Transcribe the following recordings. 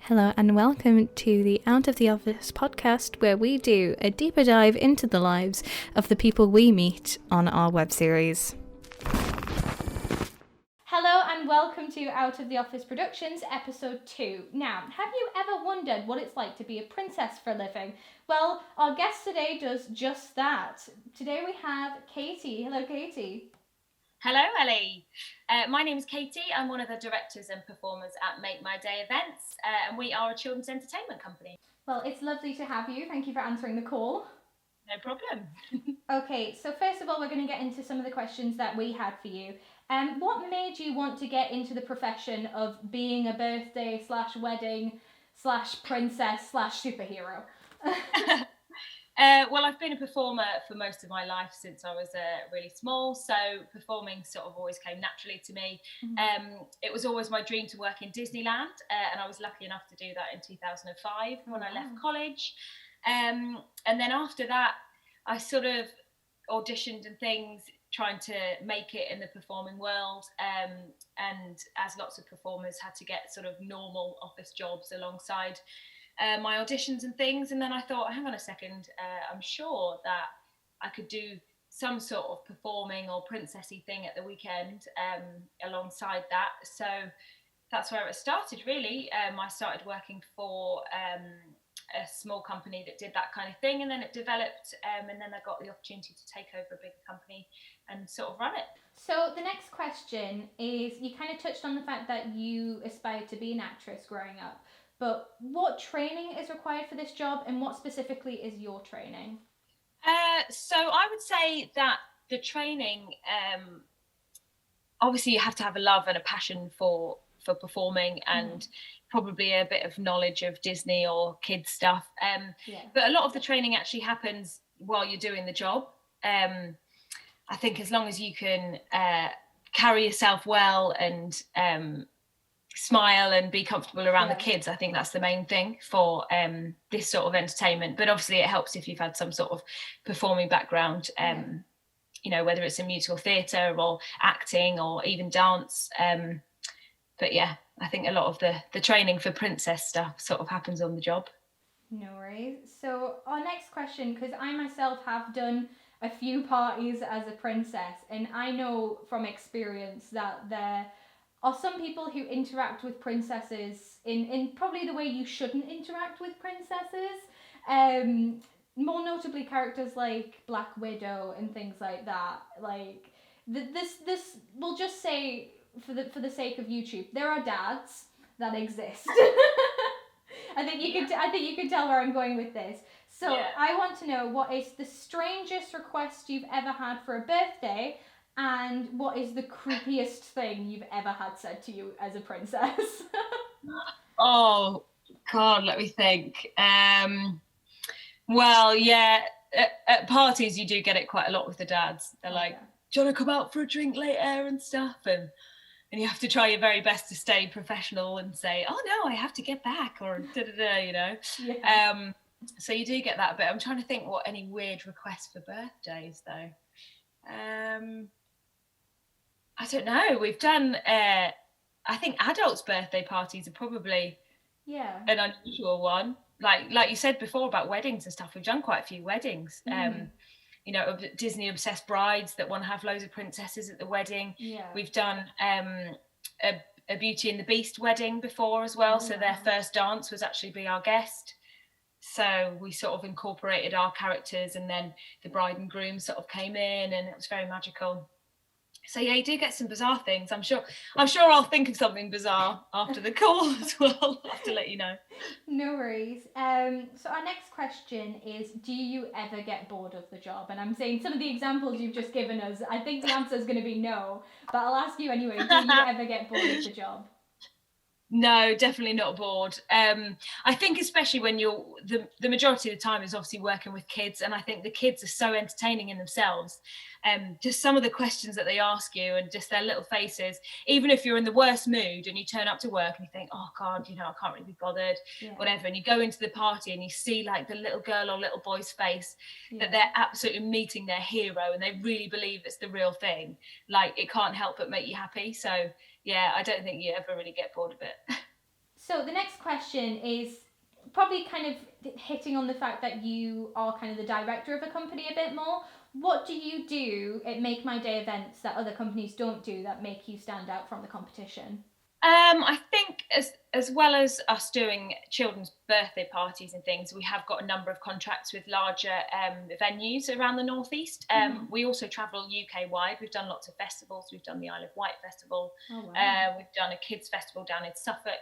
Hello and welcome to the Out of the Office podcast, where we do a deeper dive into the lives of the people we meet on our web series. Hello and welcome to Out of the Office Productions, episode 2. Now, have you ever wondered what it's like to be a princess for a living? Well, our guest today does just that. Today we have Katie. Hello, Katie. Hello, Ellie. My name is Katie. I'm one of the directors and performers at Make My Day events, and we are a children's entertainment company. Well, it's lovely to have you. Thank you for answering the call. No problem. Okay, so first of all, we're going to get into some of the questions that we had for you. What made you want to get into the profession of being a birthday / wedding / princess / superhero? Well, I've been a performer for most of my life since I was really small, so performing sort of always came naturally to me. It was always my dream to work in Disneyland, and I was lucky enough to do that in 2005 when I left college. And then after that, I sort of auditioned and things, trying to make it in the performing world, and as lots of performers had to get sort of normal office jobs alongside my auditions and things. And then I thought, hang on a second, I'm sure that I could do some sort of performing or princessy thing at the weekend alongside that. So that's where it started, really. I started working for a small company that did that kind of thing, and then it developed, and then I got the opportunity to take over a bigger company and sort of run it. So the next question is, you kind of touched on the fact that you aspired to be an actress growing up, but what training is required for this job, and what specifically is your training? So I would say that the training, obviously you have to have a love and a passion for performing, and probably a bit of knowledge of Disney or kids stuff. But a lot of the training actually happens while you're doing the job. I think as long as you can carry yourself well and smile and be comfortable around the kids, I think that's the main thing for this sort of entertainment. But obviously it helps if you've had some sort of performing background, you know, whether it's in musical theatre or acting or even dance. But yeah, I think a lot of the training for princess stuff sort of happens on the job. No worries. So our next question, because I myself have done a few parties as a princess, and I know from experience that there are some people who interact with princesses in probably the way you shouldn't interact with princesses. More notably characters like Black Widow and things like that. Like this we'll just say for the sake of YouTube, there are dads that exist. I think you can tell where I'm going with this. So I want to know, what is the strangest request you've ever had for a birthday, and what is the creepiest thing you've ever had said to you as a princess? Oh God, let me think. Well, yeah, at parties you do get it quite a lot with the dads. They're like, do you want to come out for a drink later and stuff? And you have to try your very best to stay professional and say, oh no, I have to get back, or da-da-da, you know. So you do get that a bit. I'm trying to think what any weird requests for birthdays though. I don't know. We've done, I think adults' birthday parties are probably an unusual one. Like you said before about weddings and stuff, we've done quite a few weddings. You know, Disney obsessed brides that want to have loads of princesses at the wedding. We've done a Beauty and the Beast wedding before as well. So their first dance was actually Be Our Guest. So we sort of incorporated our characters, and then the bride and groom sort of came in, and it was very magical. So yeah, you do get some bizarre things. I'm sure I'll think of something bizarre after the call as well. I'll have to let you know. No worries. So our next question is, do you ever get bored of the job? And I'm saying some of the examples you've just given us, I think the answer is going to be no, but I'll ask you anyway. Do you ever get bored of the job? No, definitely not bored. I think especially when you're the majority of the time is obviously working with kids, and I think the kids are so entertaining in themselves. Just some of the questions that they ask you, and just their little faces, even if you're in the worst mood and you turn up to work and you think, oh God, you know, I can't really be bothered, whatever, and you go into the party and you see like the little girl or little boy's face, that they're absolutely meeting their hero and they really believe it's the real thing. Like, it can't help but make you happy. So yeah, I don't think you ever really get bored of it. So the next question is probably kind of hitting on the fact that you are kind of the director of a company a bit more. What do you do at Make My Day events that other companies don't do that make you stand out from the competition? I think as well as us doing children's birthday parties and things, we have got a number of contracts with larger venues around the Northeast. We also travel UK wide. We've done lots of festivals. We've done the Isle of Wight Festival. Oh, wow. We've done a kids festival down in Suffolk.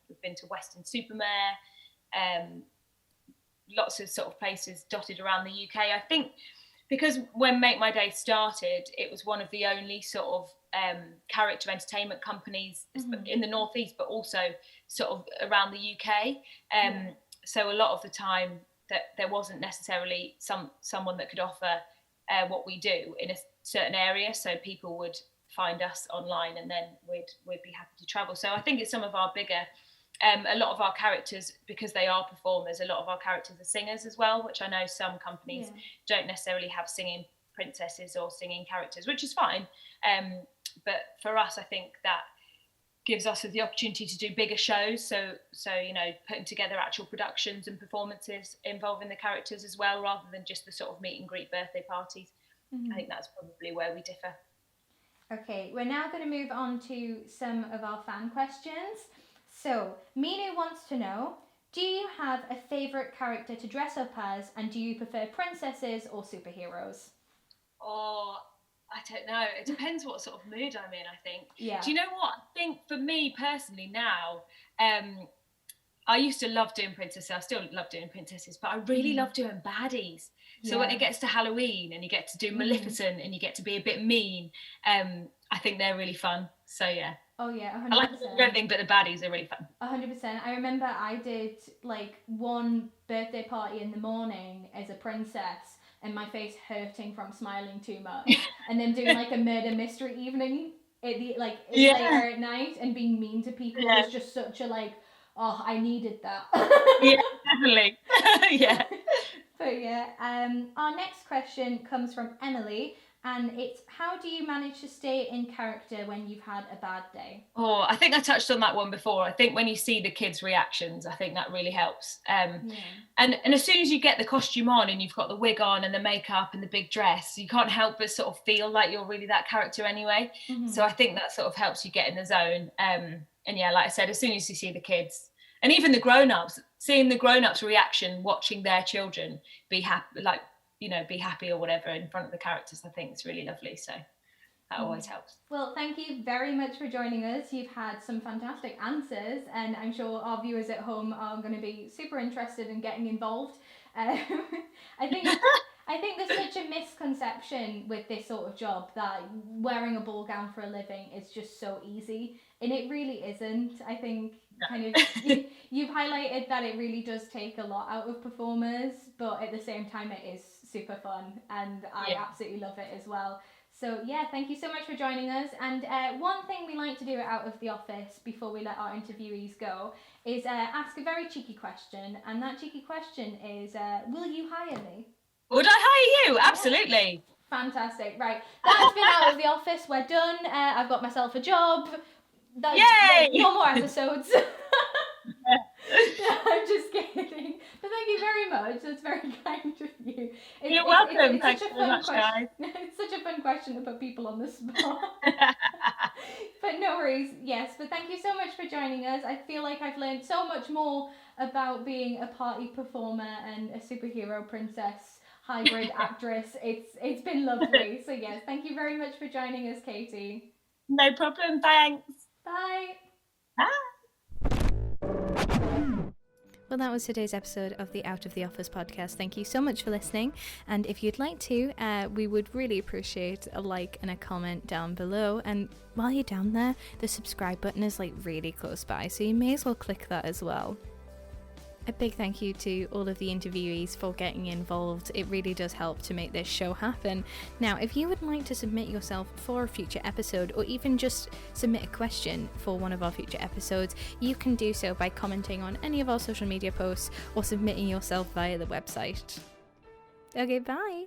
We've been to Weston-super-Mare. Lots of sort of places dotted around the UK. I think because when Make My Day started, it was one of the only sort of character entertainment companies in the Northeast, but also sort of around the UK. So a lot of the time that there wasn't necessarily someone that could offer what we do in a certain area. So people would find us online, and then we'd be happy to travel. So I think it's some of our bigger. A lot of our characters, because they are performers, a lot of our characters are singers as well, which I know some companies don't necessarily have singing princesses or singing characters, which is fine. But for us, I think that gives us the opportunity to do bigger shows. So putting together actual productions and performances involving the characters as well, rather than just the sort of meet and greet birthday parties. I think that's probably where we differ. Okay, we're now going to move on to some of our fan questions. So, Minu wants to know, do you have a favourite character to dress up as, and do you prefer princesses or superheroes? Oh, I don't know. It depends what sort of mood I'm in, I think. Yeah. Do you know what? I think for me personally now, I used to love doing princesses. I still love doing princesses, but I really love doing baddies. So when it gets to Halloween and you get to do Maleficent and you get to be a bit mean, I think they're really fun. So yeah. Oh yeah, 100%. I like everything, but the baddies are really fun. 100%. I remember I did like one birthday party in the morning as a princess, and my face hurting from smiling too much, and then doing like a murder mystery evening later at night and being mean to people was just such a like, oh, I needed that. Yeah, definitely. Yeah. But yeah, our next question comes from Emily. And it's, how do you manage to stay in character when you've had a bad day? Oh, I think I touched on that one before. I think when you see the kids' reactions, I think that really helps. And as soon as you get the costume on and you've got the wig on and the makeup and the big dress, you can't help but sort of feel like you're really that character anyway. So I think that sort of helps you get in the zone. And yeah, like I said, as soon as you see the kids and even the grown-ups, seeing the grown-ups' reaction, watching their children be happy, like, be happy or whatever in front of the characters, I think it's really lovely. So that always helps. Well, thank you very much for joining us. You've had some fantastic answers, and I'm sure our viewers at home are going to be super interested in getting involved. I think there's such a misconception with this sort of job that wearing a ball gown for a living is just so easy, and it really isn't. I think you've highlighted that it really does take a lot out of performers, but at the same time it is super fun, and I absolutely love it as well. So yeah, thank you so much for joining us. And one thing we like to do Out of the Office before we let our interviewees go is ask a very cheeky question, and that cheeky question is, will you hire me? Would I hire you? Absolutely. Fantastic. Right, that's been Out of the Office. We're done. I've got myself a job. Yay! No more episodes. I'm just kidding. But thank you very much. That's very kind of you. You're welcome. Thanks so much, guys. It's such a fun question to put people on the spot. But no worries. Yes, but thank you so much for joining us. I feel like I've learned so much more about being a party performer and a superhero princess hybrid actress. It's been lovely. So yes, thank you very much for joining us, Katie. No problem. Thanks. Bye. Bye. Well, that was today's episode of the Out of the Office podcast. Thank you so much for listening. And if you'd like to, we would really appreciate a like and a comment down below. And while you're down there, the subscribe button is like really close by, so you may as well click that as well. A big thank you to all of the interviewees for getting involved. It really does help to make this show happen. Now, if you would like to submit yourself for a future episode, or even just submit a question for one of our future episodes, you can do so by commenting on any of our social media posts or submitting yourself via the website. Okay, bye!